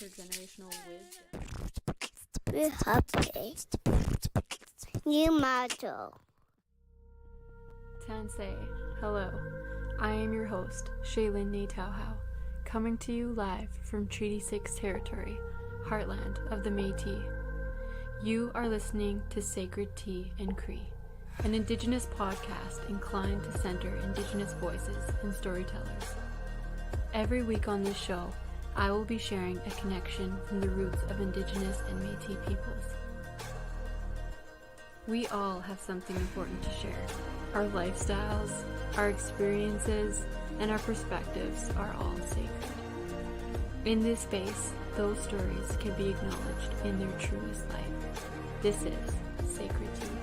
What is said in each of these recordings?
intergenerational wisdom. We're happy. New model. Tansei, hello. I am your host, Shaylin Natauhau, coming to you live from Treaty 6 territory, heartland of the Métis. You are listening to Sacred Tea Cree, an Indigenous podcast inclined to center Indigenous voices and storytellers. Every week on this show, I will be sharing a connection from the roots of Indigenous and Métis peoples. We all have something important to share. Our lifestyles, our experiences, and our perspectives are all sacred. In this space, those stories can be acknowledged in their truest light. This is Sacred Tea Cree.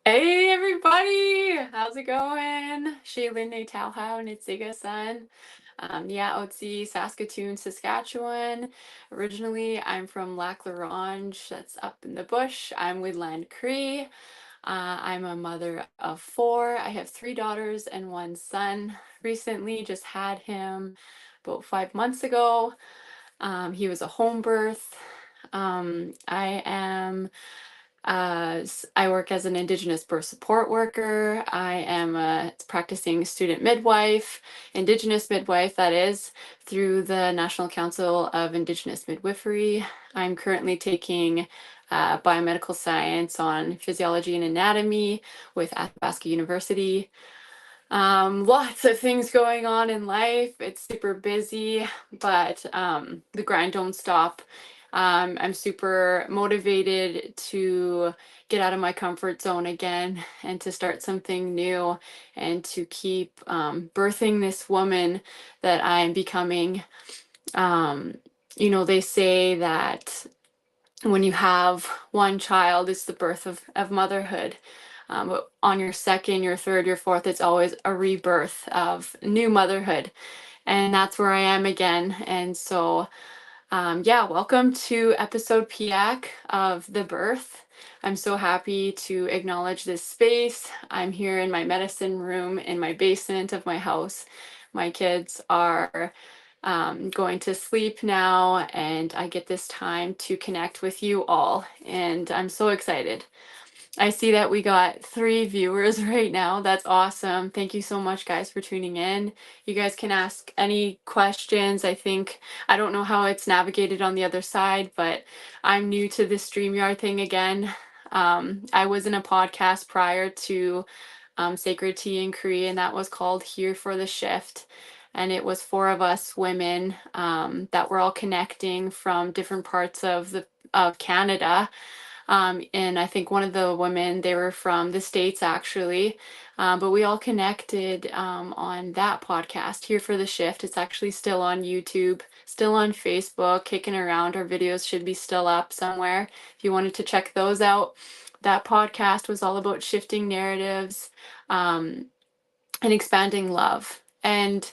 Hey everybody! How's it going? Shaylin Natauhau and Nitsiga-san. Otsi, Saskatoon, Saskatchewan. Originally, I'm from Lac La Ronge, that's up in the bush. I'm Woodland Cree. I'm a mother of 4. I have 3 daughters and 1 son. Recently just had him about 5 months ago. He was a home birth. I work as an Indigenous birth support worker. I am a practicing student midwife, Indigenous midwife, that is, through the National Council of Indigenous Midwifery. I'm currently taking biomedical science on physiology and anatomy with Athabasca University. Lots of things going on in life. It's super busy, but the grind don't stop. I'm super motivated to get out of my comfort zone again and to start something new and to keep birthing this woman that I'm becoming. They say that when you have one child, it's the birth of motherhood. But on your second, your third, your fourth, it's always a rebirth of new motherhood. And that's where I am again. And so, welcome to episode Peyak of The Birth. I'm so happy to acknowledge this space. I'm here in my medicine room in my basement of my house. My kids are going to sleep now, and I get this time to connect with you all, and I'm so excited. I see that we got 3 viewers right now. That's awesome. Thank you so much, guys, for tuning in. You guys can ask any questions. I don't know how it's navigated on the other side, but I'm new to the StreamYard thing again. I was in a podcast prior to Sacred Tea Cree, and that was called Here for the Shift. And it was 4 of us women that were all connecting from different parts of Canada. And I think one of the women, they were from the States actually, but we all connected on that podcast, Here for the Shift. It's actually still on YouTube, still on Facebook, kicking around. Our videos should be still up somewhere if you wanted to check those out. That podcast was all about shifting narratives and expanding love. And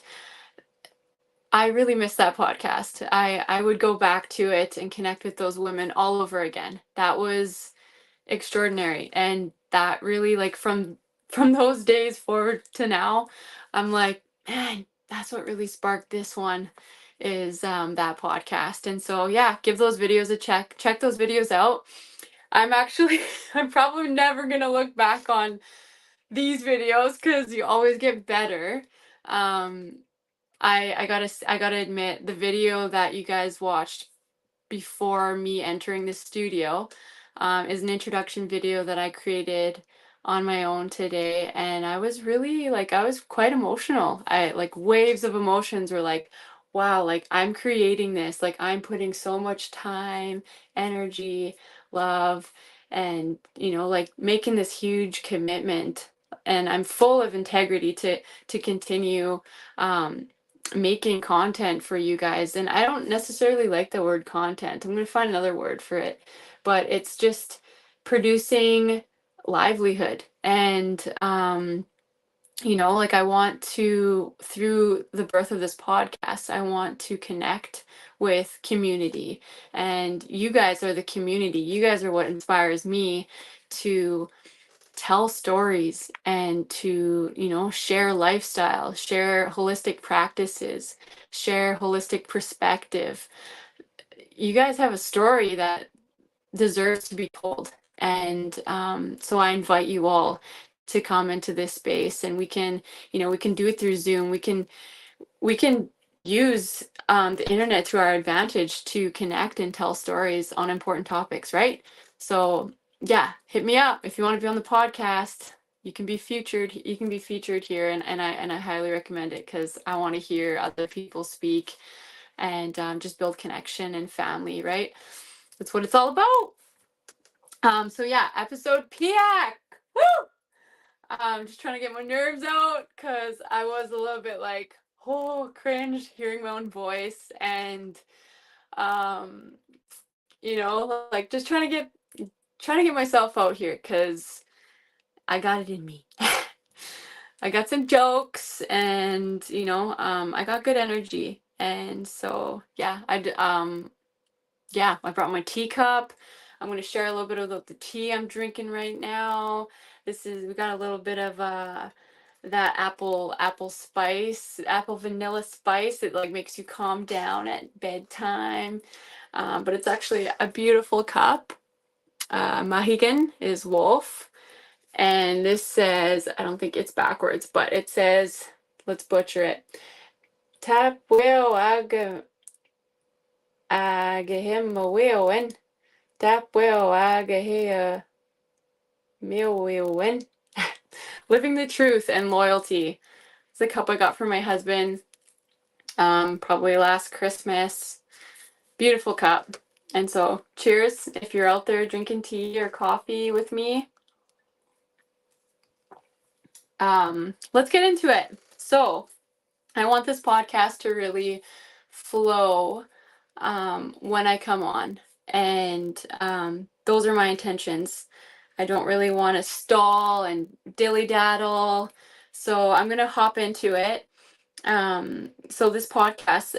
I really miss that podcast. I would go back to it and connect with those women all over again. That was extraordinary. And that really, like, from those days forward to now, I'm like, man, that's what really sparked this one, is that podcast. And so give those videos a check those videos out. I'm probably never gonna look back on these videos because you always get better. I gotta admit, the video that you guys watched before me entering the studio is an introduction video that I created on my own today, and I was really, like, I was quite emotional. Waves of emotions were like, wow, like, I'm creating this, like, I'm putting so much time, energy, love, and like, making this huge commitment, and I'm full of integrity to continue making content for you guys. And I don't necessarily like the word content. I'm going to find another word for it, but it's just producing livelihood. And like I want to, through the birth of this podcast, I want to connect with community. And you guys are the community. You guys are what inspires me to tell stories and to, share lifestyle, share holistic practices, share holistic perspective. You guys have a story that deserves to be told. And so I invite you all to come into this space, and we can do it through Zoom. We can use the internet to our advantage to connect and tell stories on important topics, right? So yeah, hit me up if you want to be on the podcast. You can be featured. You can be featured here, and I highly recommend it because I want to hear other people speak and just build connection and family, right? That's what it's all about. So yeah, episode Peyak. Woo! I'm just trying to get my nerves out because I was a little bit like, oh, cringe hearing my own voice, and um, like just trying to get myself out here because I got it in me. I got some jokes, and I got good energy, and so yeah, I brought my teacup. I'm going to share a little bit of the tea I'm drinking right now. We got a little bit of that apple spice, apple vanilla spice. It like makes you calm down at bedtime. But it's actually a beautiful cup. Mahigan is wolf. And this says, I don't think it's backwards, but it says, let's butcher it. Tap will aga him a will and tap will aga here meal will win. Living the truth and loyalty. It's a cup I got from my husband, probably last Christmas. Beautiful cup. And so, cheers if you're out there drinking tea or coffee with me. Let's get into it. So, I want this podcast to really flow when I come on, and those are my intentions. I don't really want to stall and dilly daddle, so I'm gonna hop into it. So this podcast,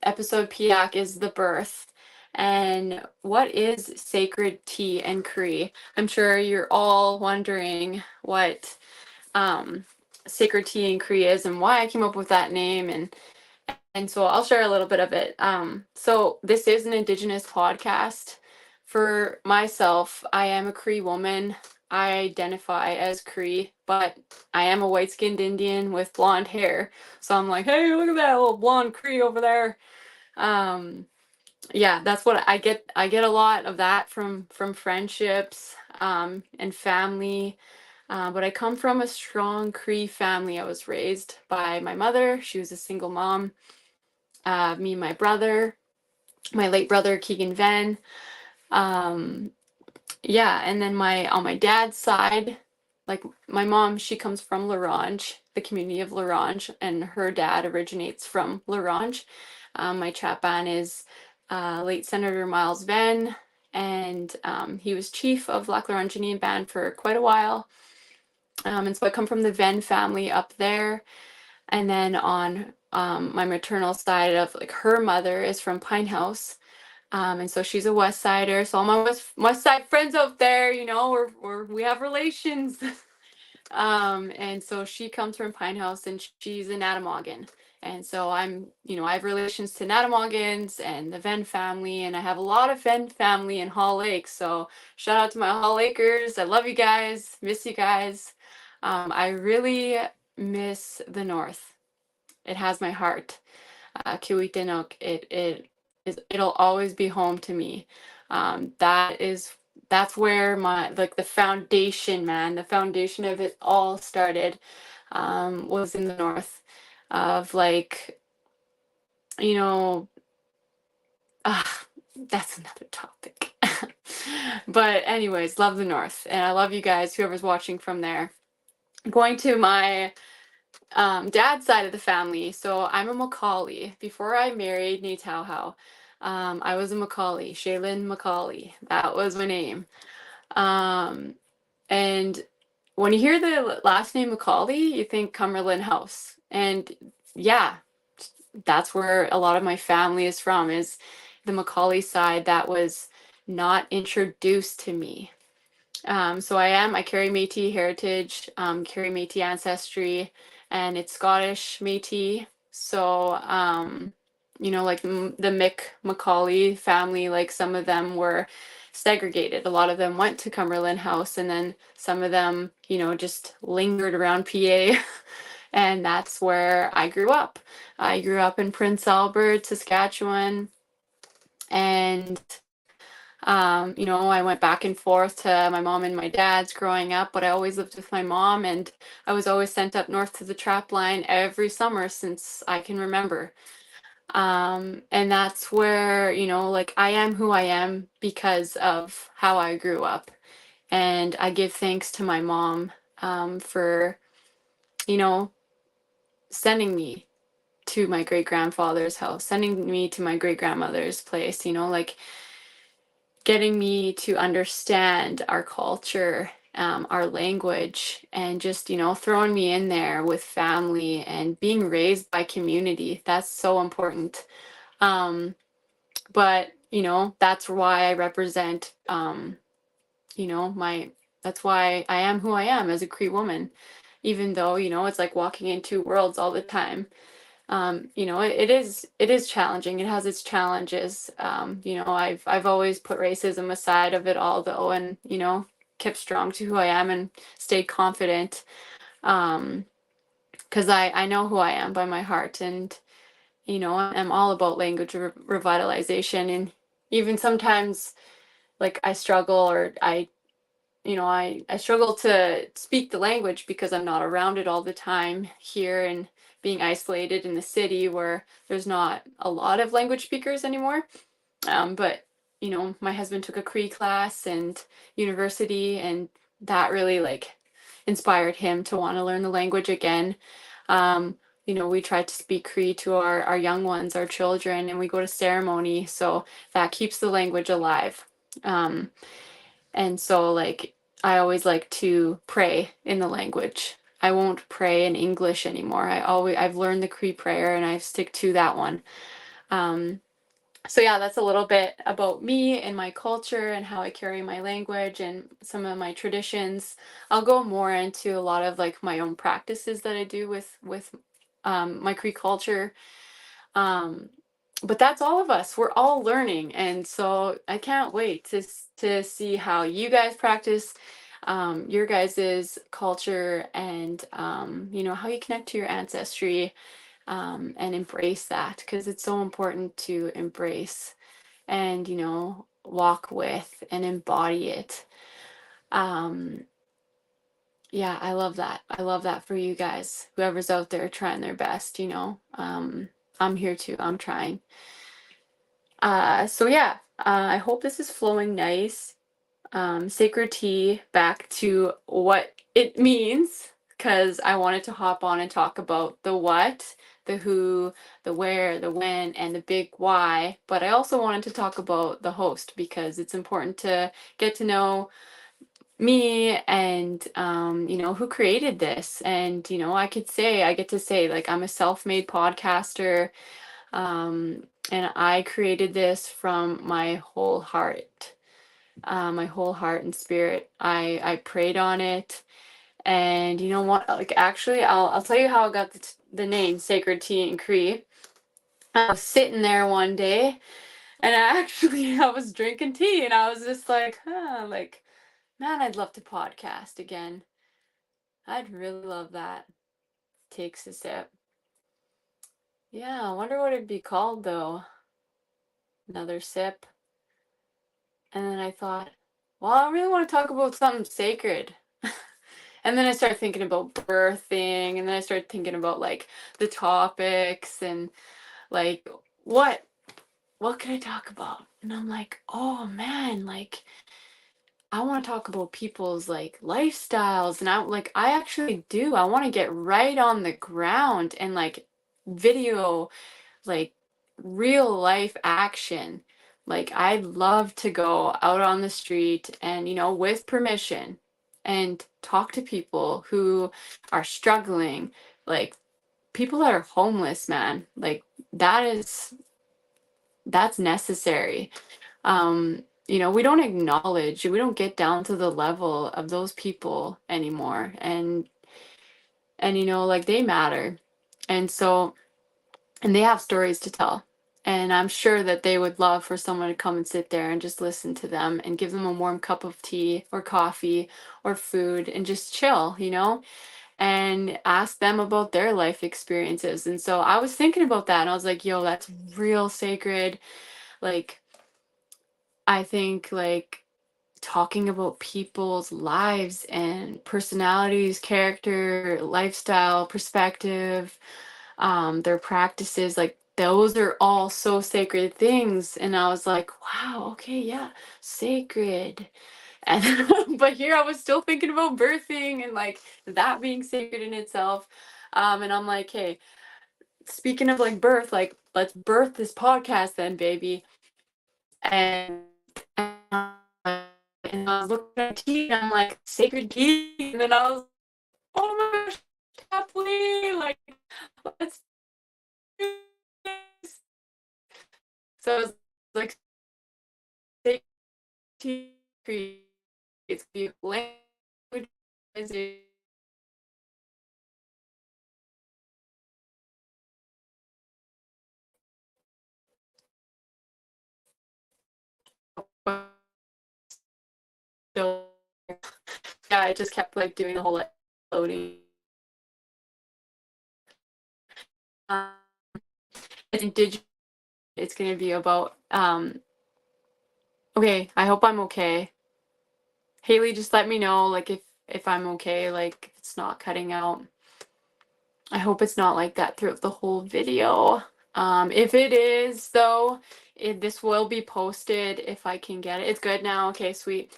episode Peyak, is the birth. And what is Sacred Tea and Cree? I'm sure you're all wondering what Sacred Tea and Cree is and why I came up with that name, and so I'll share a little bit of it. So this is an Indigenous podcast. For myself, I am a Cree woman. I identify as Cree, but I am a white-skinned Indian with blonde hair. So I'm like, hey, look at that little blonde Cree over there. Yeah, that's what I get. I get a lot of that from friendships and family. But I come from a strong Cree family. I was raised by my mother. She was a single mom. Me and my brother, my late brother Keegan Venn. Yeah, and then on my dad's side, like my mom, she comes from Larange, the community of Larange, and her dad originates from Larange. My chapan is late Senator Miles Venn, and he was chief of Lac La Indian Band for quite a while. And so I come from the Venn family up there. And then on my maternal side of like her mother is from Pine House. And so she's a West Sider. So all my West Side friends out there, we have relations. And so she comes from Pine House and she's in Natamogan. And so I have relations to Natamogans and the Venn family, and I have a lot of Venn family in Hall Lake. So shout out to my Hall Lakers. I love you guys, miss you guys. I really miss the North. It has my heart. Kiwitinok, it'll always be home to me. That's where the foundation, man, the foundation of it all started, was in the North of you know, that's another topic. But anyways, love the North, and I love you guys, whoever's watching from there. Going to my dad's side of the family. So I'm a Macaulay. Before I married Natauhau, I was a Macaulay, Shaylin Macaulay. That was my name. And when you hear the last name Macaulay, you think Cumberland House. And yeah, that's where a lot of my family is from, is the Macaulay side that was not introduced to me. So I carry Métis heritage, carry Métis ancestry, and it's Scottish Métis. So, like the Mick Macaulay family, like some of them were segregated. A lot of them went to Cumberland House, and then some of them, just lingered around PA. And that's where I grew up. I grew up in Prince Albert, Saskatchewan, and I went back and forth to my mom and my dad's growing up, but I always lived with my mom, and I was always sent up north to the trap line every summer since I can remember. And that's where, like I am who I am because of how I grew up. And I give thanks to my mom for, you know, sending me to my great grandfather's house, sending me to my great grandmother's place, like getting me to understand our culture, our language, and just, throwing me in there with family and being raised by community. That's so important. But, that's why I represent, my, that's why I am who I am as a Cree woman, even though, it's like walking in two worlds all the time. It is challenging. It has its challenges. I've always put racism aside of it all though, and kept strong to who I am and stayed confident. Because I know who I am by my heart, and I'm all about language revitalization. And even sometimes, like I struggle, or I struggle to speak the language because I'm not around it all the time here, and being isolated in the city where there's not a lot of language speakers anymore. But my husband took a Cree class and university, and that really like inspired him to want to learn the language again. We try to speak Cree to our young ones, our children, and we go to ceremony, so that keeps the language alive. And so like I always like to pray in the language. I won't pray in English anymore. I've learned the Cree prayer, and I stick to that one. Um, so yeah, that's a little bit about me and my culture and how I carry my language and some of my traditions. I'll go more into a lot of like my own practices that I do with my Cree culture. Um, but that's all of us. We're all learning, and so I can't wait to see how you guys practice your guys's culture, and how you connect to your ancestry, and embrace that, because it's so important to embrace and walk with and embody it. Um, yeah, I love that. I love that for you guys. Whoever's out there trying their best, I'm here too. I'm trying. So yeah, I hope this is flowing nice. Sacred tea, back to what it means, because I wanted to hop on and talk about the what, the who, the where, the when, and the big why. But I also wanted to talk about the host, because it's important to get to know me and who created this. And I get to say like I'm a self-made podcaster, and I created this from my whole heart and spirit. I prayed on it, and you know what? Like actually, I'll tell you how I got the name Sacred Tea and Cree. I was sitting there one day, and I was drinking tea, and I was just like, like, man, I'd love to podcast again. I'd really love that. Takes a sip. Yeah, I wonder what it'd be called though. Another sip. And then I thought, well, I really want to talk about something sacred. And then I started thinking about birthing, and then I started thinking about like the topics, and like what what could I talk about? And I'm like, oh man, like I want to talk about people's like lifestyles, and I actually do. I want to get right on the ground and like video, like real life action. Like I'd love to go out on the street and with permission, and talk to people who are struggling, like people that are homeless, man. Like that is that's necessary. We don't acknowledge, we don't get down to the level of those people anymore. And like they matter. And so, and they have stories to tell. And I'm sure that they would love for someone to come and sit there and just listen to them and give them a warm cup of tea or coffee or food and just chill, and ask them about their life experiences. And so I was thinking about that and I was like, yo, that's real sacred. Like, I think like talking about people's lives and personalities, character, lifestyle, perspective, their practices, like those are all so sacred things. And I was like, wow, okay, yeah, sacred. And but here I was still thinking about birthing and like that being sacred in itself. And I'm like, hey, speaking of like birth, like let's birth this podcast then, baby. And, and I was looking at tea and I'm like, sacred tea. And then I was, oh my gosh, happily, like, let's do this. So I was like, sacred tea Cree. It's beautiful language. So yeah, I just kept like doing the whole like loading. Um, it's indigenous. It's gonna be about okay, I hope I'm okay. Haley, just let me know like if I'm okay, like if it's not cutting out. I hope it's not like that throughout the whole video. If it is though, this will be posted if I can get it. It's good now. Okay, sweet.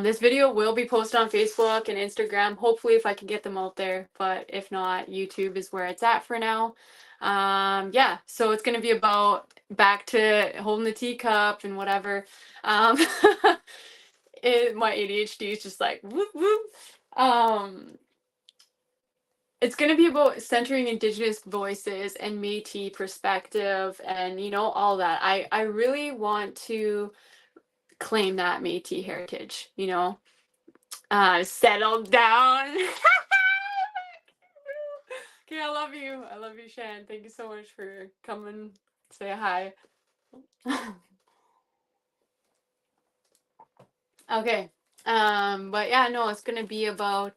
This video will be posted on Facebook and Instagram, hopefully if I can get them out there, but if not, YouTube is where it's at for now. Yeah, so it's gonna be about back to holding the teacup and whatever. Um, my ADHD is just like whoop whoop. Um, it's going to be about centering Indigenous voices and Métis perspective and, all that. I really want to claim that Métis heritage, settle down. Okay, I love you. I love you, Shan. Thank you so much for coming. Say hi. Okay. But yeah, no, it's gonna be about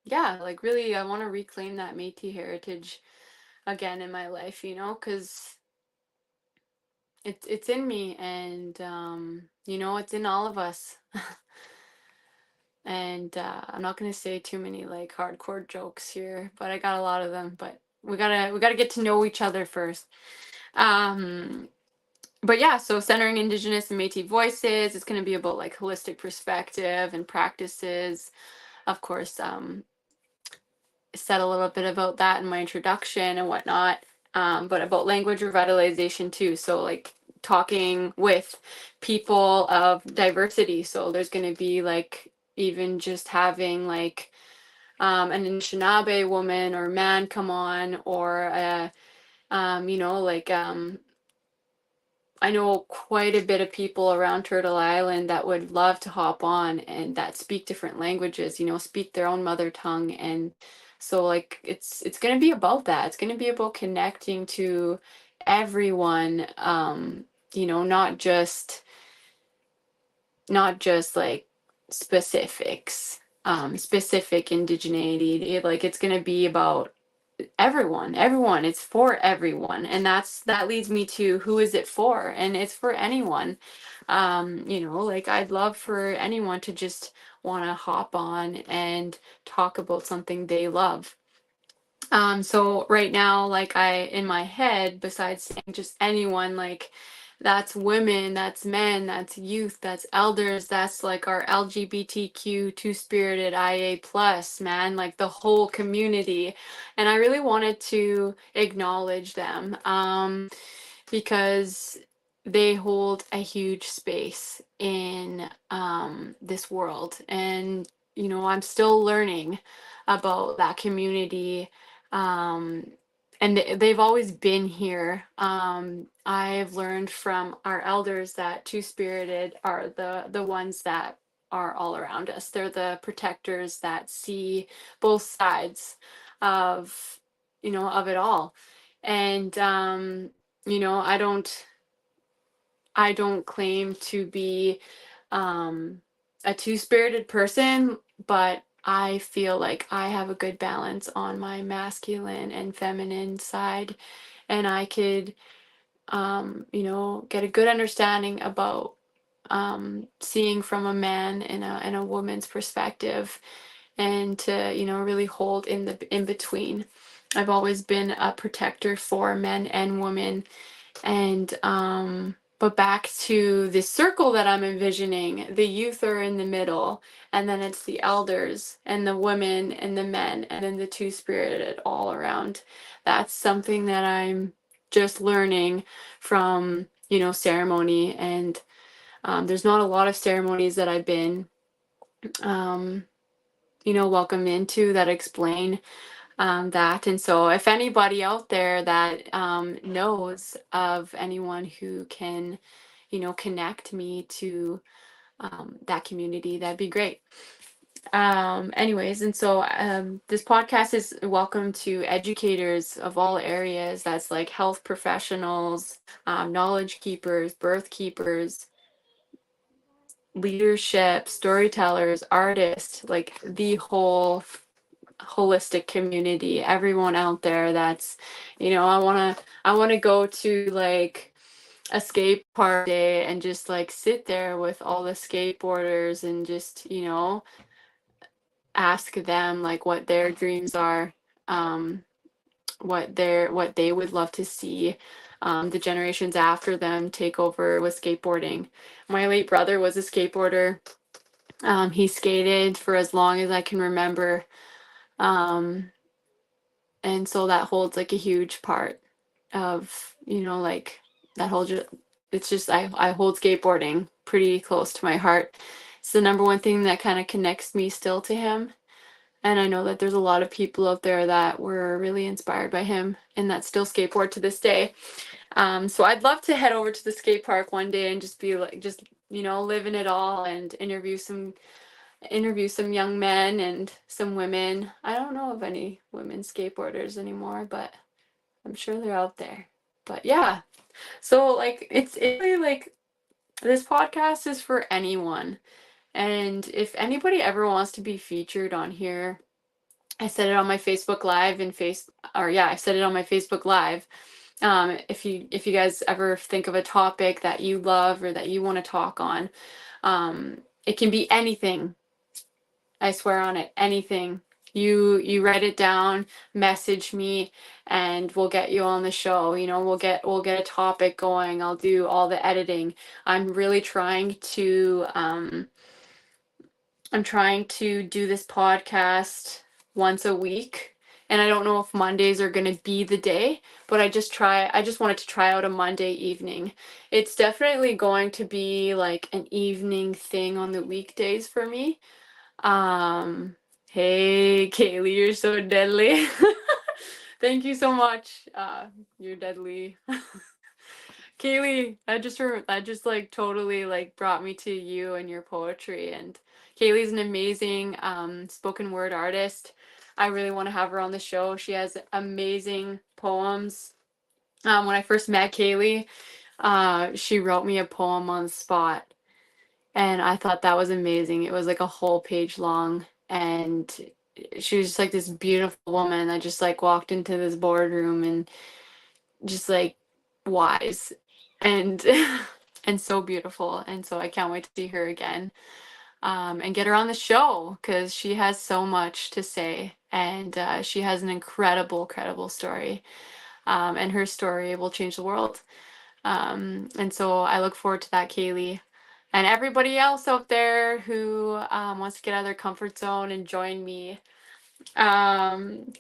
yeah, like really I want to reclaim that Métis heritage again in my life, because it's in me and it's in all of us. And I'm not gonna say too many like hardcore jokes here, but I got a lot of them. But we gotta get to know each other first. Um, but yeah, so centering Indigenous and Métis voices. It's gonna be about like holistic perspective and practices. Of course, said a little bit about that in my introduction and whatnot, but about language revitalization too. So like talking with people of diversity. So there's going to be like even just having like an Anishinaabe woman or man come on, or like I know quite a bit of people around Turtle Island that would love to hop on and that speak different languages, speak their own mother tongue. And so like it's going to be about that. It's going to be about connecting to everyone, not just like specifics, specific indigeneity. Like it's going to be about everyone, it's for everyone. And that leads me to who is it for, and it's for anyone. Like I'd love for anyone to just want to hop on and talk about something they love. So right now, like in my head, besides saying just anyone, like that's women, that's men, that's youth, that's elders, that's like our LGBTQ two-spirited IA plus, man, like the whole community. And I really wanted to acknowledge them, because they hold a huge space in this world. And I'm still learning about that community. Um, and they've always been here. I've learned from our elders that two-spirited are the ones that are all around us. They're the protectors that see both sides of, of it all. And you know, I don't I don't claim to be um, a two-spirited person, but I feel like I have a good balance on my masculine and feminine side, and I could, get a good understanding about seeing from a man and a woman's perspective, and to, really hold in the in between. I've always been a protector for men and women, and but back to the circle that I'm envisioning, the youth are in the middle, and then it's the elders and the women and the men, and then the two-spirited all around. That's something that I'm just learning from, ceremony. And there's not a lot of ceremonies that I've been um, welcome into that explain that. And so if anybody out there that knows of anyone who can, connect me to that community, that'd be great. Anyways, and so this podcast is welcome to educators of all areas. That's like health professionals, knowledge keepers, birth keepers, leadership, storytellers, artists, like the whole holistic community, everyone out there that's, I want to go to like a skate park day and just like sit there with all the skateboarders and just, ask them like what their dreams are, um, what they would love to see the generations after them take over with skateboarding. My late brother was a skateboarder. He skated for as long as I can remember. Um, and so that holds like a huge part of, like that whole it's just I hold skateboarding pretty close to my heart. It's the number one thing that kind of connects me still to him. And I know that there's a lot of people out there that were really inspired by him and that still skateboard to this day. So I'd love to head over to the skate park one day and just be like, just, living it all and interview some young men and some women. I don't know of any women skateboarders anymore, but I'm sure they're out there. But yeah, so like it's really like this podcast is for anyone. And if anybody ever wants to be featured on here, I said it on my Facebook Live and I said it on my Facebook Live. If you guys ever think of a topic that you love or that you want to talk on, it can be anything. I swear on it, anything. You write it down, message me, and we'll get you on the show. We'll get a topic going. I'll do all the editing. I'm really trying to do this podcast once a week. And I don't know if Mondays are going to be the day, but I just wanted to try out a Monday evening. It's definitely going to be like an evening thing on the weekdays for me. Hey, Kaylee, you're so deadly. Thank you so much. You're deadly. Kaylee, that just like totally like brought me to you and your poetry. And Kaylee's an amazing spoken word artist. I really want to have her on the show. She has amazing poems. When I first met Kaylee, she wrote me a poem on the spot, and I thought that was amazing. It was like a whole page long, and she was just like this beautiful woman that just like walked into this boardroom and just like wise and and so beautiful. And so I can't wait to see her again, and get her on the show because she has so much to say, and she has an incredible story, and her story will change the world. And so I look forward to that, Kaylee. And everybody else out there who wants to get out of their comfort zone and join me. Um,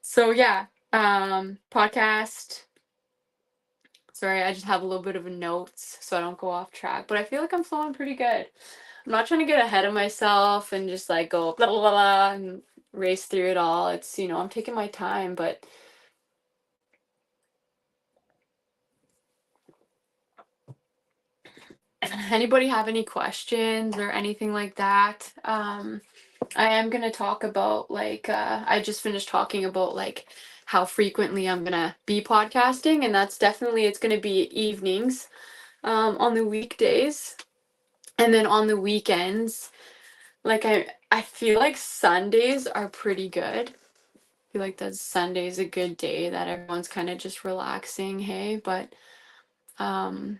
so yeah, podcast. Sorry, I just have a little bit of a notes so I don't go off track, but I feel like I'm flowing pretty good. I'm not trying to get ahead of myself and just like go blah blah blah, blah and race through it all. It's, I'm taking my time, but anybody have any questions or anything like that? I am gonna talk about like I just finished talking about like how frequently I'm gonna be podcasting, and that's definitely it's gonna be evenings on the weekdays, and then on the weekends, like I feel like Sundays are pretty good. I feel like that Sunday's a good day that everyone's kind of just relaxing, hey, but um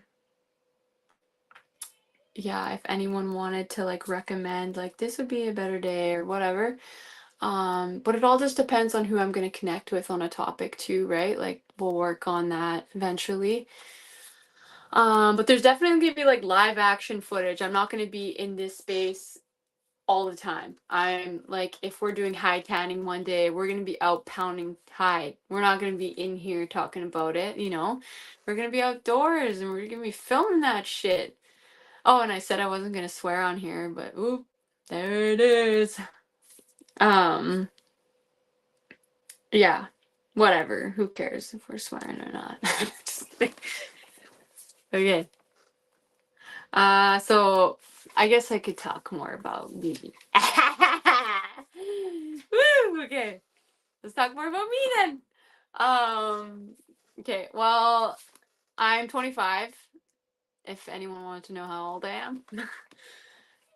yeah, if anyone wanted to like recommend like this would be a better day or whatever. But it all just depends on who I'm going to connect with on a topic too, right? Like we'll work on that eventually. But there's definitely going to be like live action footage. I'm not going to be in this space all the time. I'm like, if we're doing hide tanning one day, we're going to be out pounding hide. We're not going to be in here talking about it, We're going to be outdoors and we're going to be filming that shit. Oh, and I said I wasn't going to swear on here, but oop, there it is. Yeah, whatever. Who cares if we're swearing or not? Okay. So I guess I could talk more about me. Woo, okay. Let's talk more about me then. Okay, well, I'm 25, if anyone wanted to know how old I am.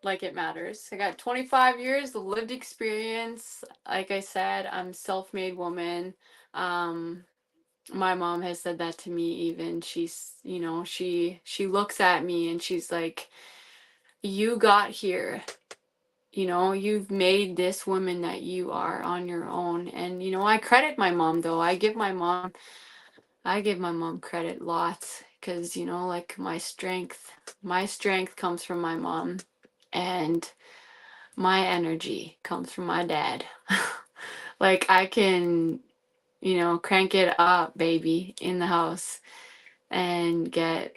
Like it matters. I got 25 years of lived experience. Like I said, I'm self-made woman. Um, my mom has said that to me even. She looks at me and she's like, you got here. You've made this woman that you are on your own. And I credit my mom though. I give my mom credit lots because like my strength comes from my mom, and my energy comes from my dad. Like I can, crank it up, baby, in the house and get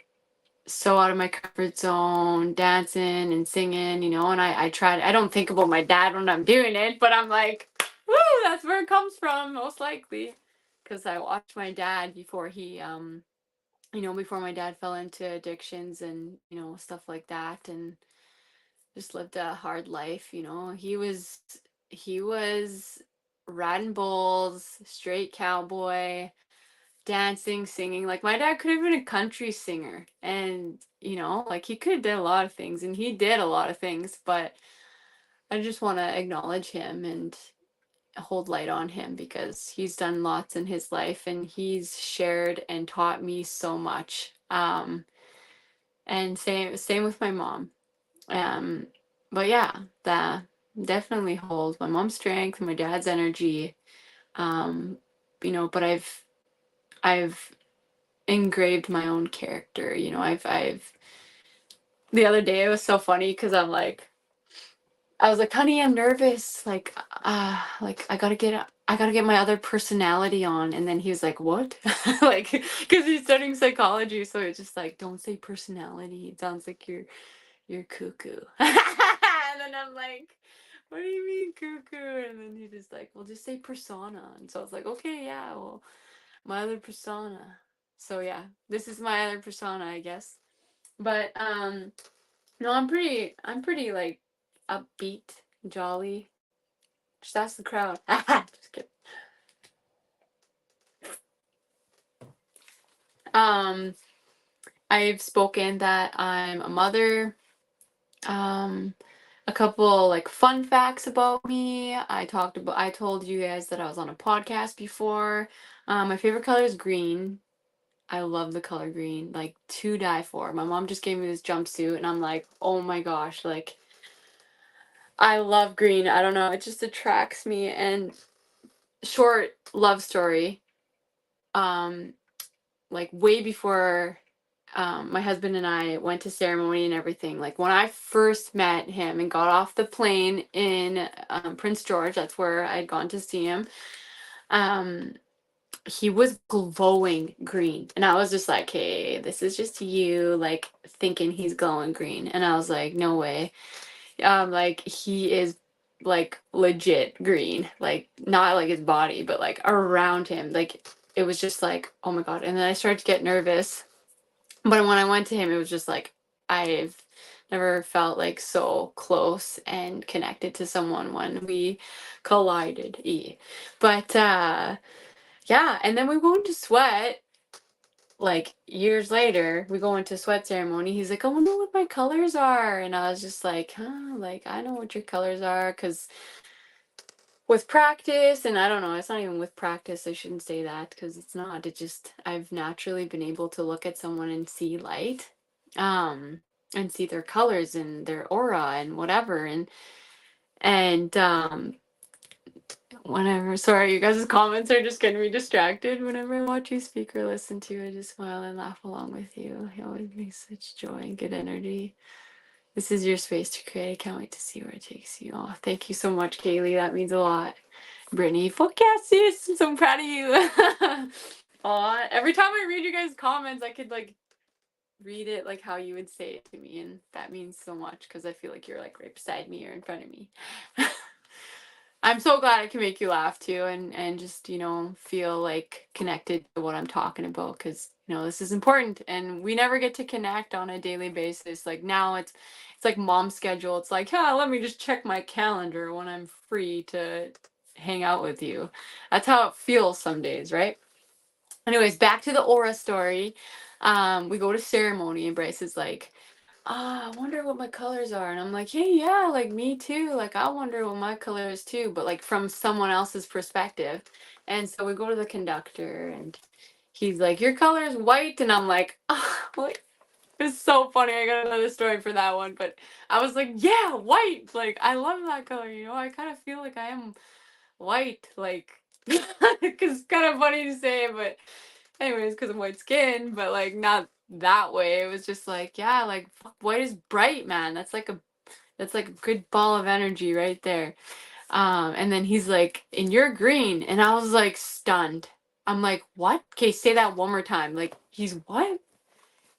so out of my comfort zone, dancing and singing, and I try I don't think about my dad when I'm doing it, but I'm like, woo, that's where it comes from, most likely. Because I watched my dad before before my dad fell into addictions and, stuff like that, and just lived a hard life, he was riding bulls, straight cowboy, dancing, singing. Like my dad could have been a country singer, and like he could have done a lot of things, and he did a lot of things, but I just want to acknowledge him and hold light on him because he's done lots in his life and he's shared and taught me so much. And same with my mom. Um, but yeah, that definitely holds my mom's strength, my dad's energy. Um, but I've engraved my own character. I've the other day it was so funny because I was like, honey, I'm nervous. Like I gotta get my other personality on. And then he was like, what? Like, because he's studying psychology, so it's just like, don't say personality. It sounds like you're cuckoo. And then I'm like, what do you mean cuckoo? And then he's just like, well, just say persona. And so I was like, okay, yeah, well, my other persona. So yeah, this is my other persona, I guess. But no, I'm pretty like upbeat, jolly. Just ask the crowd. Just kidding. Um, I've spoken that I'm a mother. Um, a couple like fun facts about me. I told you guys that I was on a podcast before. My favorite color is green. I love the color green, like to die for. My mom just gave me this jumpsuit and I'm like, oh my gosh, like I love green. I don't know, it just attracts me. And short love story, um, like way before my husband and I went to ceremony and everything. Like when I first met him and got off the plane in Prince George, that's where I'd gone to see him. Um, he was glowing green. And I was just like, hey, this is just you, like, thinking he's glowing green. And I was like, no way. Like, he is, like, legit green. Like, not like his body, but like around him. Like, it was just like, oh my God. And then I started to get nervous. But when I went to him, it was just like, I've never felt like so close and connected to someone when we collided. But yeah, and then we go into sweat. Like, years later, we go into sweat ceremony. He's like, I wonder what my colors are. And I was just like, huh, like, I know what your colors are, because with practice, and I don't know, it's not even with practice, I shouldn't say that, because it's not. It just, I've naturally been able to look at someone and see light, um, and see their colors and their aura and whatever. And whenever, sorry, you guys' comments are just getting me distracted. Whenever I watch you speak or listen to you, I just smile and laugh along with you. You always make such joy and good energy. This is your space to create. I can't wait to see where it takes you. Oh, thank you so much, Kaylee. That means a lot. Brittany, fuck yeah, sis. I'm so proud of you. Aw, every time I read you guys' comments, I could like read it like how you would say it to me, and that means so much because I feel like you're like right beside me or in front of me. I'm so glad I can make you laugh too, and just, you know, feel like connected to what I'm talking about, because, you know, this is important and we never get to connect on a daily basis. Like, now it's like mom schedule. It's like, yeah, let me just check my calendar when I'm free to hang out with you. That's how it feels some days, right? Anyways, back to the aura story. We go to ceremony and Bryce is like, I wonder what my colors are. And I'm like, hey, yeah, like me too. Like, I wonder what my color is too, but like from someone else's perspective. And so we go to the conductor and he's like, your color is white. And I'm like, oh, what? It's so funny. I got another story for that one. But I was like, yeah, white. Like, I love that color. You know, I kind of feel like I am white. Like, it's kind of funny to say, but anyways, because of white skin, but like not that way. It was just like, yeah, like fuck, white is bright, man. That's like a good ball of energy right there. And then he's like, and you're green, and I was like stunned. I'm like, what? Okay, say that one more time. Like, he's what?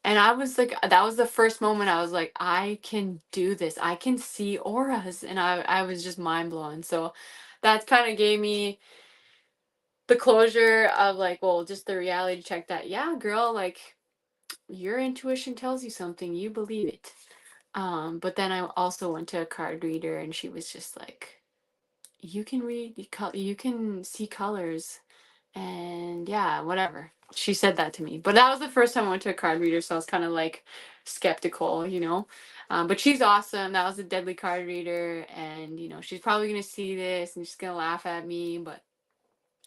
And I was like, that was the first moment I was like, I can do this. I can see auras, and I was just mind blown. So that kind of gave me the closure of like, well, just the reality check that, yeah, girl, like your intuition tells you something, you believe it. But then I also went to a card reader and she was just like, you can read, you can see colors, and yeah, whatever. She said that to me. But that was the first time I went to a card reader, so I was kind of like skeptical, you know. But she's awesome. That was a deadly card reader, and you know, she's probably gonna see this and she's gonna laugh at me, but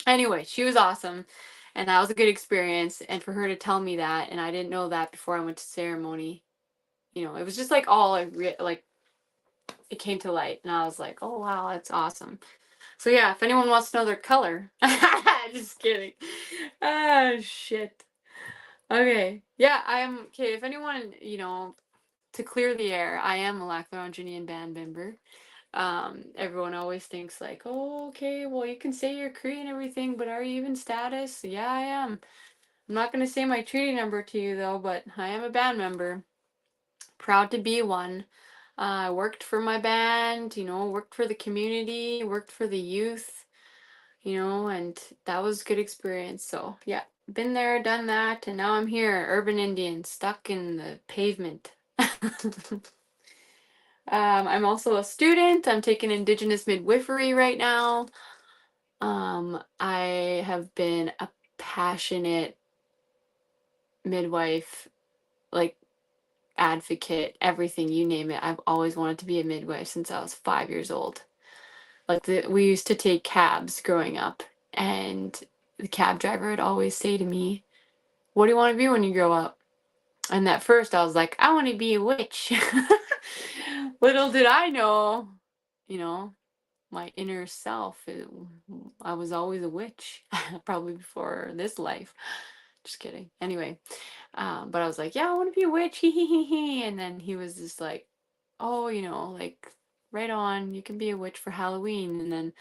anyway, she was awesome, and that was a good experience. And for her to tell me that, and I didn't know that before I went to ceremony, you know, it was just like all like it came to light, and I was like, oh wow, that's awesome. So yeah, if anyone wants to know their color, just kidding. Ah, shit. Okay, yeah, I am okay. If anyone, you know, to clear the air, I am a Laclaronginian band member. Everyone always thinks like, oh, okay, well, you can say you're Cree and everything, but are you even status? Yeah, I am. I'm not gonna say my treaty number to you though, but I am a band member. Proud to be one. I worked for my band, you know, worked for the community, worked for the youth, you know, and that was good experience. So yeah, been there, done that, and now I'm here, urban Indian, stuck in the pavement. I'm also a student. I'm taking Indigenous midwifery right now. I have been a passionate midwife, like advocate, everything, you name it. I've always wanted to be a midwife since I was 5 years old. Like we used to take cabs growing up, and the cab driver would always say to me, what do you want to be when you grow up? And at first I was like, I want to be a witch. Little did I know, you know, my inner self. I was always a witch, probably before this life. Just kidding. Anyway, but I was like, yeah, I want to be a witch. Hee hee hee hee. And then he was just like, oh, you know, like right on, you can be a witch for Halloween. And then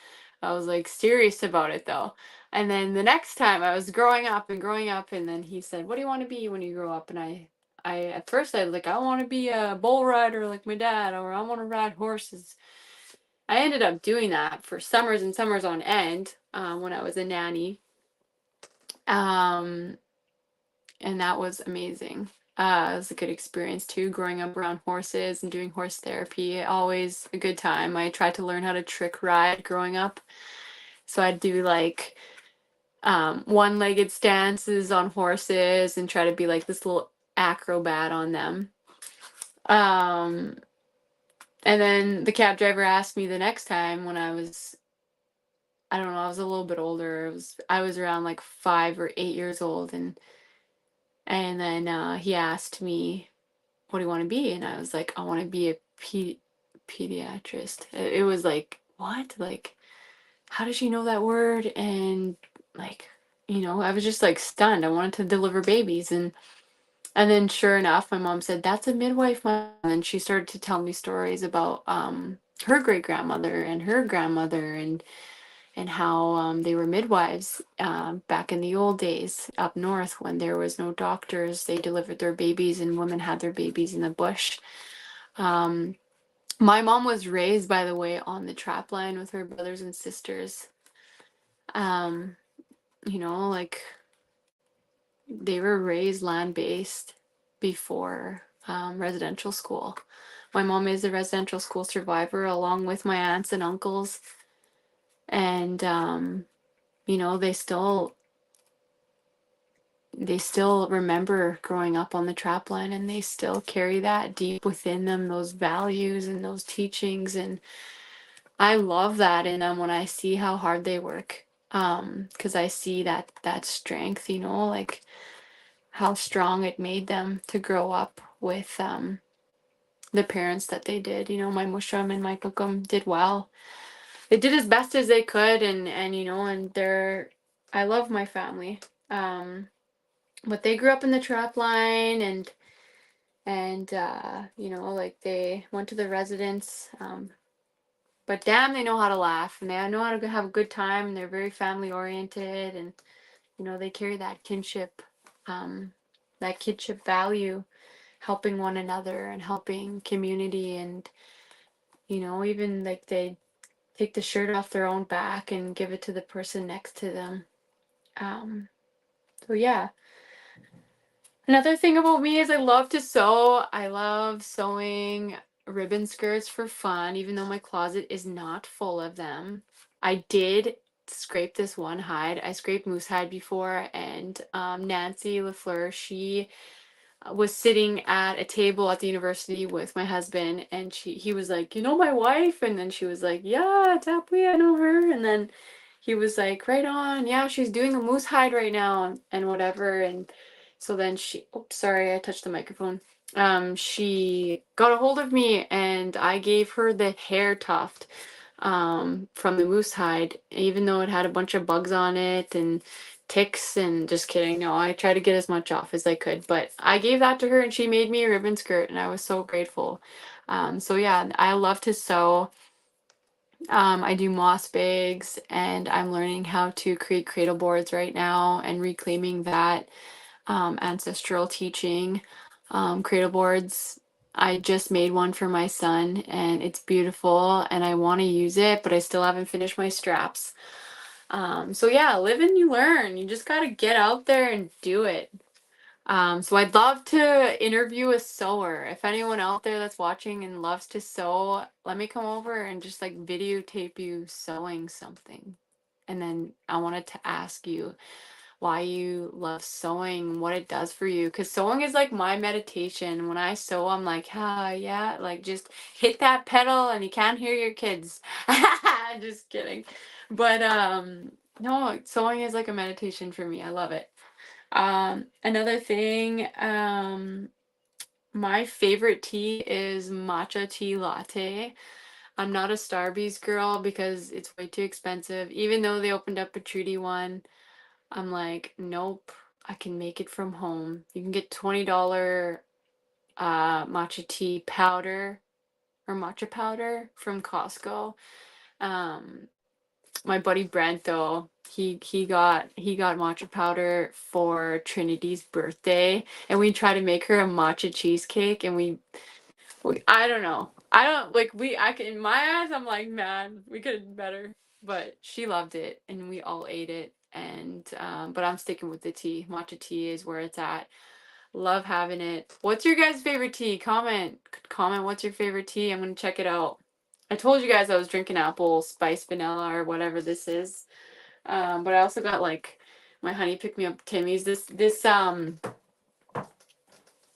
I was like serious about it though. And then the next time I was growing up, and then he said, "What do you want to be when you grow up?" And I at first I was like, "I want to be a bull rider like my dad, or I want to ride horses." I ended up doing that for summers and summers on end when I was a nanny, um, and that was amazing. It was a good experience too, growing up around horses and doing horse therapy. Always a good time. I tried to learn how to trick ride growing up. So I'd do like one-legged stances on horses and try to be like this little acrobat on them. Um, and then the cab driver asked me the next time when I don't know, I was a little bit older. I was around like 5 or 8 years old, and then he asked me, "What do you want to be?" And I was like, "I want to be a pediatrist." It was like, what? Like, how did she know that word? And like, I was just like stunned. I wanted to deliver babies, and then sure enough, my mom said, "That's a midwife, Mom." And she started to tell me stories about her great grandmother and her grandmother, and how they were midwives back in the old days up north when there was no doctors. They delivered their babies, and women had their babies in the bush. Um, my mom was raised, by the way, on the trap line with her brothers and sisters. Um, like they were raised land-based before residential school. My mom is a residential school survivor along with my aunts and uncles. And they still remember growing up on the trap line, and they still carry that deep within them, those values and those teachings. And I love that in them when I see how hard they work. Because I see that strength, like how strong it made them to grow up with the parents that they did. My mushroom and my cookum did well. They did as best as they could, and I love my family. But they grew up in the trap line, and like they went to the residence. But damn, they know how to laugh, and they know how to have a good time, and they're very family oriented, and they carry um, that kidship value, helping one another and helping community, and even like they take the shirt off their own back and give it to the person next to them. Um, so yeah. Another thing about me is I love to sew. I love sewing ribbon skirts for fun, even though my closet is not full of them. I did scrape this one hide. I scraped moose hide before, and Nancy Lafleur, she was sitting at a table at the university with my husband, and he was like, "You know my wife?" And then she was like, "Yeah, Tapuya, I know her." And then he was like, "Right on, yeah, she's doing a moose hide right now," and whatever. And so then oops, sorry, I touched the microphone. She got a hold of me, and I gave her the hair tuft from the moose hide, even though it had a bunch of bugs on it and ticks. And just kidding, no, I tried to get as much off as I could, but I gave that to her, and she made me a ribbon skirt, and I was so grateful. So yeah, I love to sew. I do moss bags, and I'm learning how to create cradle boards right now and reclaiming that ancestral teaching. Cradle boards, I just made one for my son, and it's beautiful, and I want to use it, but I still haven't finished my straps. So yeah, live and you learn. You just got to get out there and do it. So I'd love to interview a sewer. If anyone out there that's watching and loves to sew, let me come over and just like videotape you sewing something. And then I wanted to ask you why you love sewing, what it does for you. Because sewing is like my meditation. When I sew, I'm like, ah, yeah, like just hit that pedal and you can't hear your kids. Just kidding. But no, sewing is like a meditation for me. I love it. Another thing, my favorite tea is matcha tea latte. I'm not a Starbucks girl because it's way too expensive. Even though they opened up a Trudy one, I'm like, nope, I can make it from home. You can get $20 matcha tea powder or matcha powder from Costco. Um, my buddy Brent though, he got matcha powder for Trinity's birthday, and we tried to make her a matcha cheesecake, and I don't know. I don't like I can in my eyes I'm like, man, we could have done better. But she loved it and we all ate it, and but I'm sticking with the tea. Matcha tea is where it's at. Love having it. What's your guys' favorite tea? Comment what's your favorite tea. I'm gonna check it out. I told you guys I was drinking apple spice vanilla or whatever this is. But I also got like my honey pick me up Timmy's. This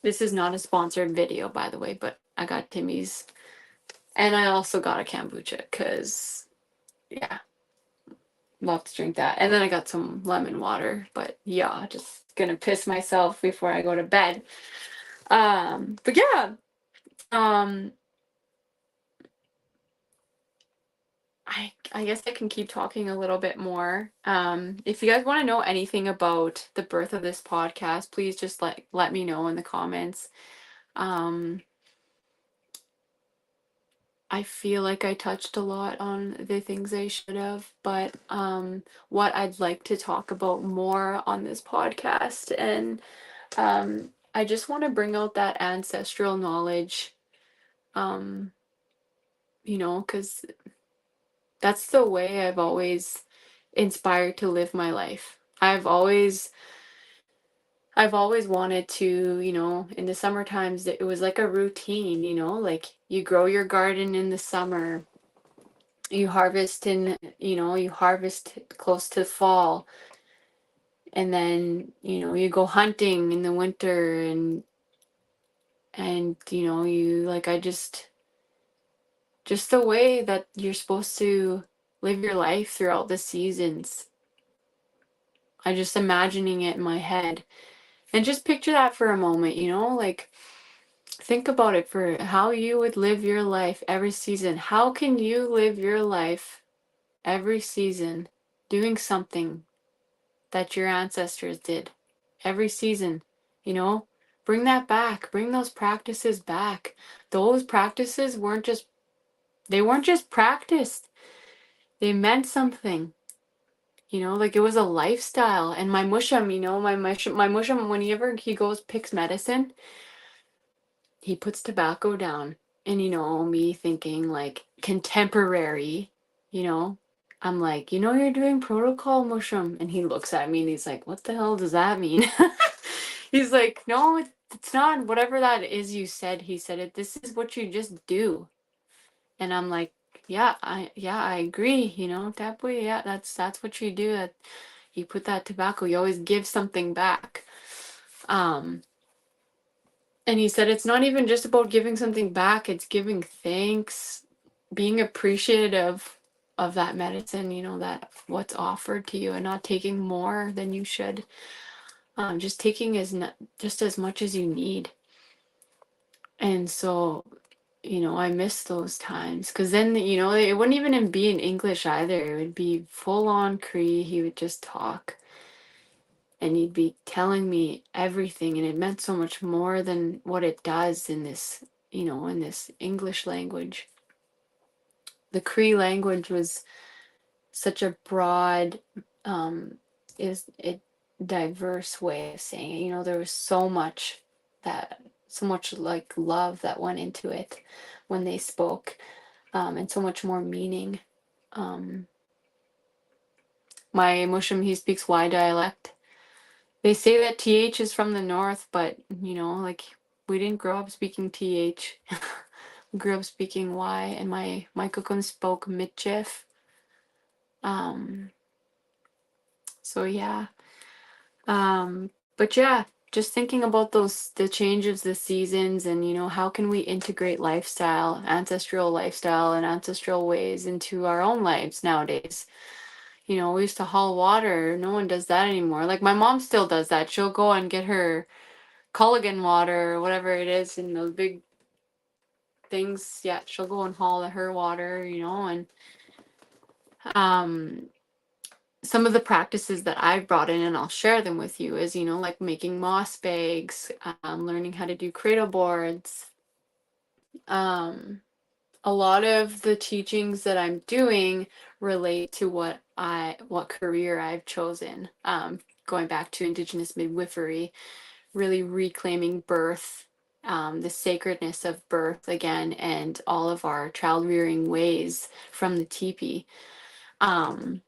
is not a sponsored video, by the way, but I got Timmy's. And I also got a kombucha because, yeah, love to drink that. And then I got some lemon water, but yeah, just gonna piss myself before I go to bed. But yeah, um, I guess I can keep talking a little bit more. If you guys want to know anything about the birth of this podcast, please just let me know in the comments. I feel like I touched a lot on the things I should have, but what I'd like to talk about more on this podcast, and I just want to bring out that ancestral knowledge, um, because that's the way I've always inspired to live my life. I've always wanted to, in the summer times, it was like a routine, like you grow your garden in the summer, you harvest close to fall, and then, you go hunting in the winter, and you like, I just the way that you're supposed to live your life throughout the seasons. I just imagining it in my head. And just picture that for a moment, like think about it for how you would live your life every season. How can you live your life every season doing something that your ancestors did every season? You know, bring that back, bring those practices back. Those practices weren't just practiced, they meant something. Like it was a lifestyle. And my musham, my musham, whenever he goes picks medicine, he puts tobacco down. And me thinking like contemporary, you know, I'm like, you're doing protocol, mushroom. And he looks at me and he's like, what the hell does that mean? He's like, no, it's not whatever that is you said. He said it. This is what you just do. And I'm like, yeah, I agree. That way, yeah, that's what you do. That you put that tobacco, you always give something back. Um, And he said it's not even just about giving something back, it's giving thanks, being appreciative of that medicine, that what's offered to you, and not taking more than you should. Just taking just as much as you need. And so, I miss those times, because then, it wouldn't even be in English either. It would be full on Cree. He would just talk. And he'd be telling me everything, and it meant so much more than what it does in this English language. The Cree language was such a broad, is it diverse way of saying it. There was so much like love that went into it when they spoke, and so much more meaning. My Mushim, he speaks Y dialect. They say that TH is from the north, but like we didn't grow up speaking TH. We grew up speaking Y, and my Kukum spoke Mitchif. So yeah. But yeah, just thinking about the changes, the seasons, and how can we integrate ancestral lifestyle and ancestral ways into our own lives nowadays. We used to haul water. No one does that anymore. Like my mom still does that. She'll go and get her Culligan water or whatever it is in those big things. Yeah, she'll go and haul her water, and some of the practices that I've brought in, and I'll share them with you, is like making moss bags, learning how to do cradle boards, a lot of the teachings that I'm doing relate to what career I've chosen. Going back to Indigenous midwifery, really reclaiming birth, the sacredness of birth again, and all of our child rearing ways from the teepee. Um,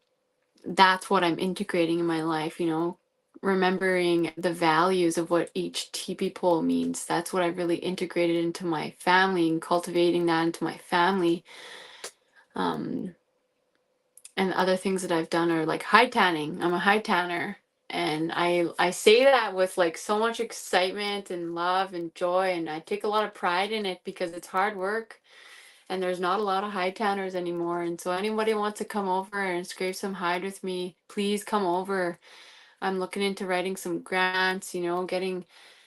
that's what I'm integrating in my life, remembering the values of what each teepee pole means. That's what I really integrated into my family and cultivating that into my family. Um, and other things that I've done are like hide tanning. I'm a hide tanner. And I say that with like so much excitement and love and joy, and I take a lot of pride in it because it's hard work and there's not a lot of hide tanners anymore. And so anybody wants to come over and scrape some hide with me, please come over. I'm looking into writing some grants, getting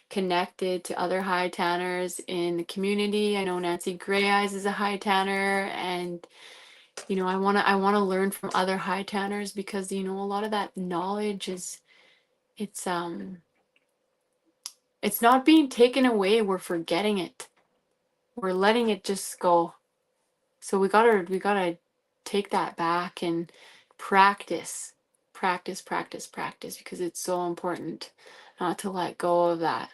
connected to other hide tanners in the community. I know Nancy Gray Eyes is a hide tanner, and I want to learn from other high tanners because a lot of that knowledge is it's it's not being taken away. We're forgetting it. We're letting it just go. So we gotta take that back and practice, practice, practice, practice, because it's so important not to let go of that.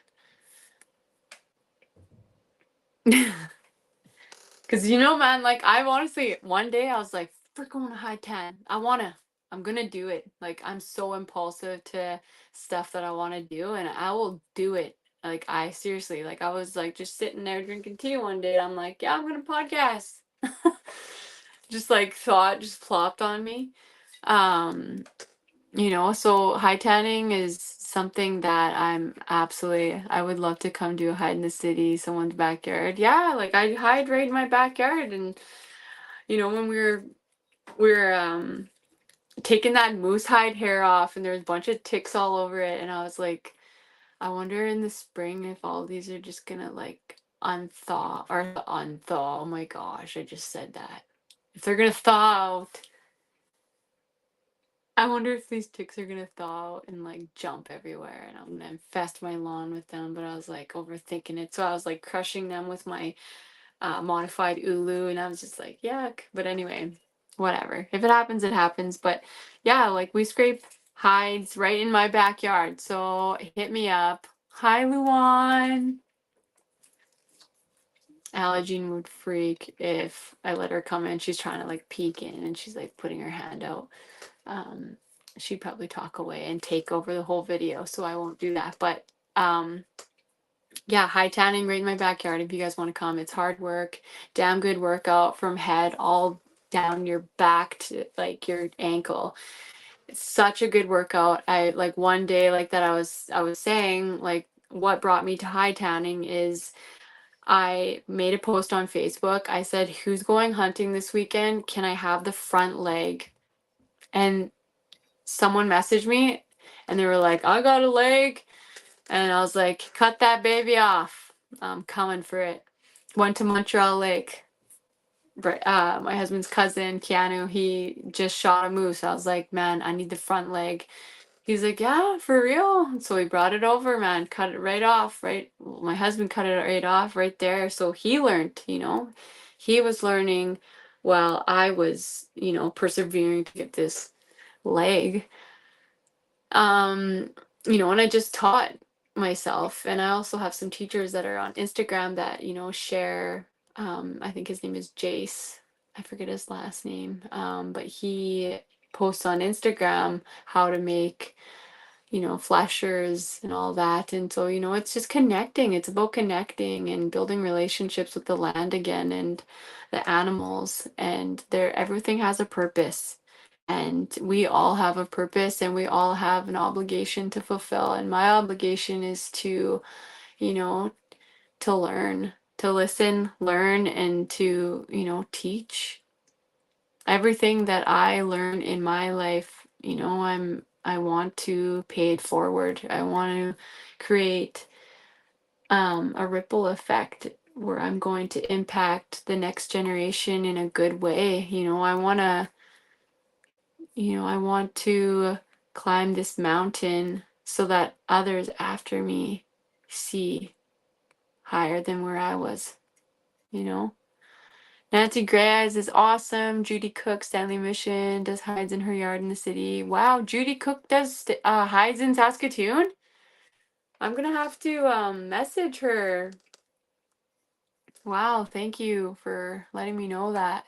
Because man, like I've honestly one day I was like, we're going to high 10. I'm gonna do it. Like I'm so impulsive to stuff that I want to do, and I will do it. Like I seriously, like I was like just sitting there drinking tea one day, and I'm like, yeah, I'm gonna podcast. Just like thought just plopped on me. Um, so high tanning is something that I would love to come do a hide in the city, someone's backyard. Yeah, like I hide right in my backyard. And when we were taking that moose hide hair off, and there's a bunch of ticks all over it, and I was like, I wonder in the spring if all these are just gonna like unthaw. Oh my gosh, I just said that. If they're gonna thaw out, I wonder if these ticks are gonna thaw out and like jump everywhere, and I'm gonna infest my lawn with them. But I was like overthinking it, so I was like crushing them with my modified ulu, and I was just like, yuck. But anyway, whatever. If it happens, it happens. But yeah, like we scrape hides right in my backyard, so hit me up. Hi, Luan. Allergene would freak if I let her come in. She's trying to like peek in, and she's like putting her hand out. Um, she'd probably talk away and take over the whole video, so I won't do that. But yeah, high tanning right in my backyard if you guys want to come. It's hard work, damn good workout from head all down your back to like your ankle. It's such a good workout. I like one day like that I was saying like what brought me to high tanning is I made a post on Facebook. I said, "Who's going hunting this weekend? Can I have the front leg?" And someone messaged me and they were like, "I got a leg." And I was like, "Cut that baby off. I'm coming for it." Went to Montreal Lake. My husband's cousin, Keanu, he just shot a moose. I was like, "Man, I need the front leg." He's like, "Yeah, for real?" And so he brought it over, man, cut it right off, right? My husband cut it right off right there. So he learned, he was learning while I was, persevering to get this leg. um and I just taught myself, and I also have some teachers that are on Instagram that share. I think his name is Jace. I forget his last name, but he posts on Instagram how to make flashers and all that. And so it's just connecting. It's about connecting and building relationships with the land again and the animals, and everything has a purpose. And we all have a purpose, and we all have an obligation to fulfill. And my obligation is to, you know, to learn, to listen, learn, and to, teach. Everything that I learn in my life, I want to pay it forward. I want to create a ripple effect where I'm going to impact the next generation in a good way. I want to climb this mountain so that others after me see higher than where I was, you know? Nancy Graz is awesome. Judy Cook, Stanley Mission, does hides in her yard in the city. Wow, Judy Cook does hides in Saskatoon? I'm gonna have to message her. Wow, thank you for letting me know that.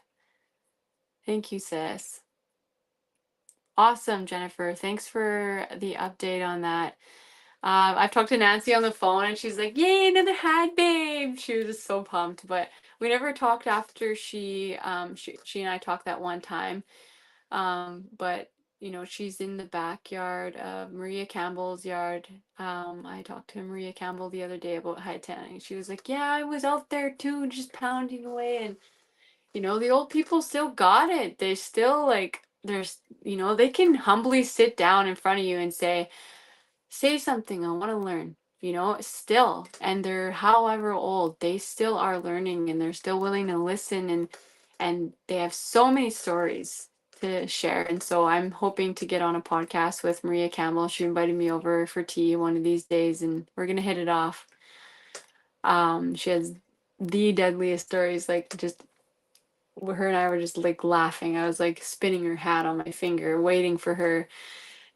Thank you, sis. Awesome, Jennifer. Thanks for the update on that. I've talked to Nancy on the phone and she's like, "Yay, another hide, babe!" She was just so pumped. But we never talked after she and I talked that one time. But you know, she's in the backyard of Maria Campbell's yard. I talked to Maria Campbell the other day about hide tanning. She was like, "Yeah, I was out there too, just pounding away." And you know, the old people still got it. They still like there's you know, they can humbly sit down in front of you and say something, I want to learn, you know, still. And they're however old, they still are learning and they're still willing to listen and they have so many stories to share. And so I'm hoping to get on a podcast with Maria Campbell. She invited me over for tea one of these days and we're gonna hit it off. She has the deadliest stories, like just her and I were just like laughing. I was like spinning her hat on my finger, waiting for her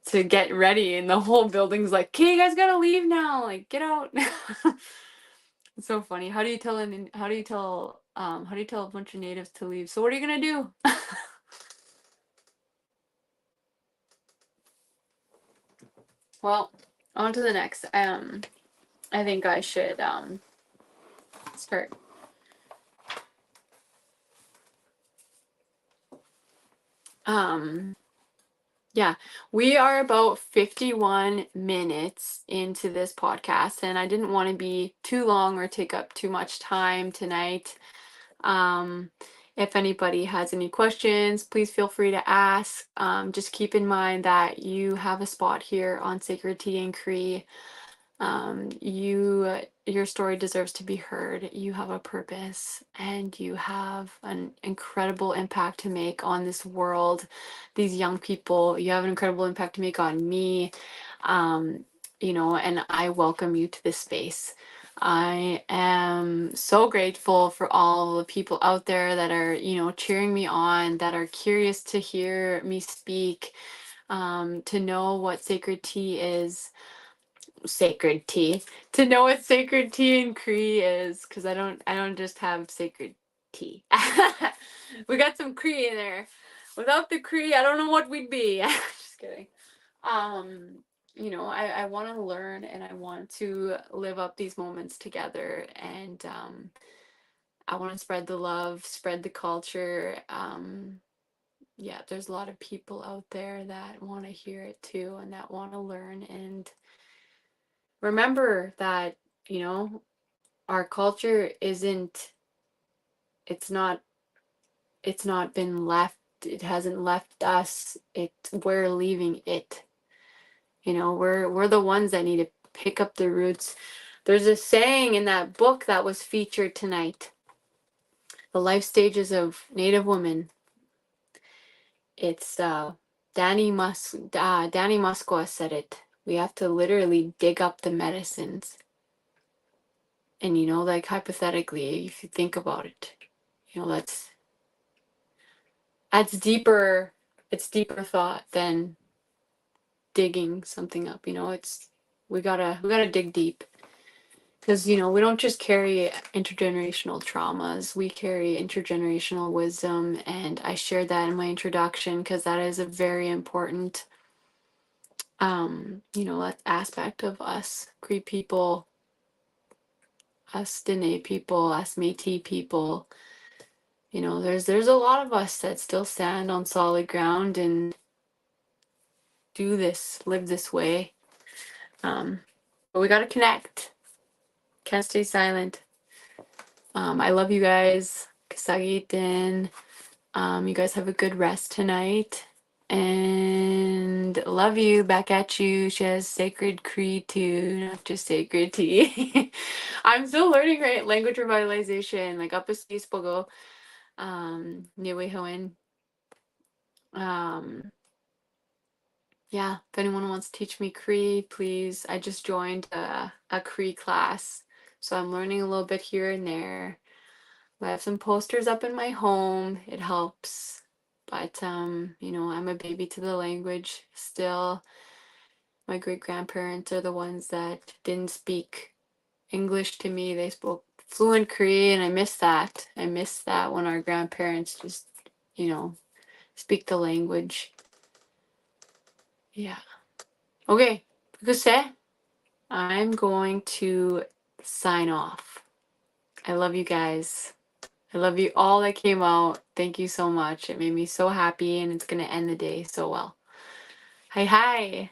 to get ready, and the whole building's like, "Okay, you guys gotta leave now. Like, get out." It's so funny. How do you tell a bunch of natives to leave? So what are you gonna do? Well, on to the next. I think I should start. Um, Yeah, we are about 51 minutes into this podcast, and I didn't want to be too long or take up too much time tonight. Um, if anybody has any questions, please feel free to ask. Just keep in mind that you have a spot here on Sacred Tea and Cree. Your story deserves to be heard. You have a purpose and you have an incredible impact to make on this world, these young people. You have an incredible impact to make on me. Um, you know, and I welcome you to this space. I am so grateful for all the people out there that are, you know, cheering me on, that are curious to hear me speak, to know what sacred tea is. Sacred tea, to know what sacred tea and Cree is, because I don't just have sacred tea. We got some Cree in there. Without the Cree, I don't know what we'd be. Just kidding. Um, you know, I want to learn and I want to live up these moments together, and I want to spread the love, spread the culture. Yeah, there's a lot of people out there that want to hear it too and that want to learn, and remember that, you know, our culture isn't, it's not, it's not been left, it hasn't left us, we're leaving it. You know, we're the ones that need to pick up the roots. There's a saying in that book that was featured tonight, The Life Stages of Native Women. It's Danny Musqua said it. We have to literally dig up the medicines. And you know, like hypothetically, if you think about it, you know, that's deeper, it's deeper thought than digging something up, you know. It's we gotta dig deep. Because, you know, we don't just carry intergenerational traumas, we carry intergenerational wisdom. And I shared that in my introduction because that is a very important, you know, that aspect of us Cree people, us Dene people, us Métis people. You know, there's a lot of us that still stand on solid ground and do this, live this way. But we gotta connect. Can't stay silent. I love you guys. Kasagiten. You guys have a good rest tonight. And love you. Back at you. She has Sacred Cree too, not just Sacred Tea. I'm still learning, right? Language revitalization. Like up a spogo. Niwe Hoen. Yeah, if anyone wants to teach me Cree, please. I just joined a Cree class, so I'm learning a little bit here and there. I have some posters up in my home. It helps. But you know, I'm a baby to the language still. My great grandparents are the ones that didn't speak English to me. They spoke fluent Cree, and I miss that. I miss that when our grandparents just, you know, speak the language. Yeah. Okay. Because I'm going to sign off. I love you guys. I love you all that came out. Thank you so much. It made me so happy, and it's going to end the day so well. Hi, hi.